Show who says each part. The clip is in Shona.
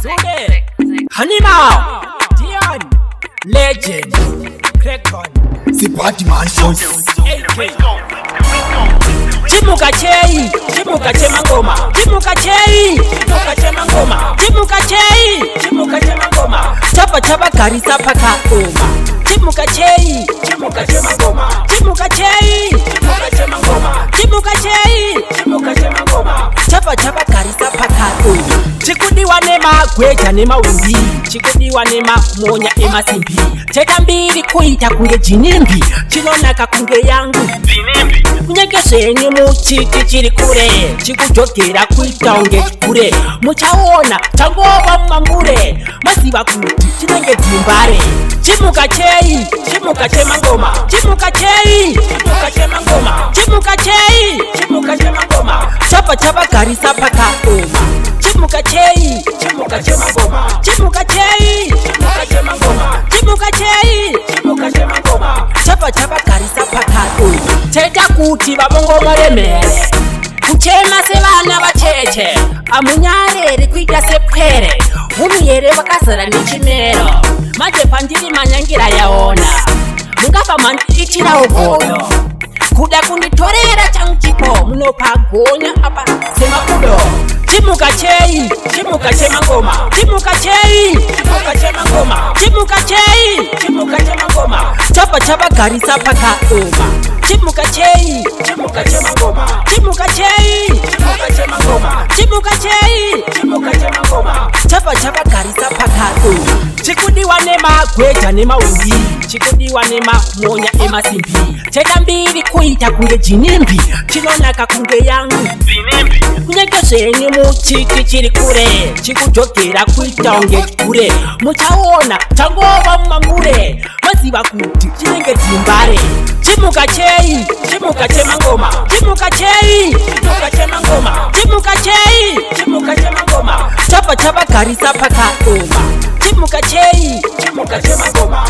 Speaker 1: Sude, Hanima, Dion, Legend, Crackon,
Speaker 2: Sipati Mansions,
Speaker 1: Chimuka Chei, Chimuka Chemangoma, Chimuka Chei, Chimuka Chemangoma, Chimuka Chei, Chimuka Chemangoma, Chapa Chapa Karisa Paka Oma, Chimuka Chei, Chimuka Chemangoma, Chimuka Chei, Chimuka Chemangoma, Chimuka Chei, Chimuka Chemangoma, Chapa Chapa Karisa Paka Oma. Chikudiwa nema gweta nema windi, chikudiwa nema monya ema simbi. Teka mbili kuita kunge jinimbi, chinonaka kunge yangu zinimbi. Kunyegeshenye muchiti chiri kure, chikujogera kuita unge kure. Muchaona tangoba mambure, masiba kuti chinenge dzimbare. Chimuka Chei, Chimuka Chemangoma, Chimuka Chei, Chimuka Chemangoma, Chimuka Chei, Chimuka Chemangoma, Chapa Chapa Karisa Paka Oma. Chimuka Chei, Chimuka Chemangoma, Chimuka Chei, Chimuka Chemangoma, Chimuka Chei, Chimuka Chemangoma, Chapa Chapa Karisa Paka Oma. Teta kuti babongo remere, kuchema se bana bacheche, amunyarere kwita sepere, umuyere bakasara n'ikimero, maze pandiri manyangira yaona, mugafa mandi ichira ogoyo, kuda kunditorera chanchipo, munopagonya apa sema kudo. Chimuka Chei, Chimuka Chemangoma, Chimuka Chei, Chimuka Chemangoma, Chimuka Chei, Chimuka Chemangoma, Chapa Chapa Karisa Paka Oma. Chimuka Chei, Chimuka Chemangoma, Chimuka Chei, Chimuka Chemangoma, Chimuka Chei, Chimuka Chemangoma, Chapa Chapa Karisa Paka Oma. Chikudiwa nema gweta nema windi, chikudiwa nema monya ema simbi. Teka mbili kuita kunge jinimbi, chinonaka kunge yangu zinimbi. Kunyegeshenye muchiti chiri kure, chikujogera kuita unge kure. Muchaona tangoba mambure, masiba kuti chinenge dzimbare. Chimuka Chei, Chimuka Chemangoma, Chimuka Chei, Chimuka Chemangoma, Chimuka Chei, Chimuka Chemangoma, Chapa Chapa Karisa Paka Oma. Chimuka Chei, Chimuka Chemangoma,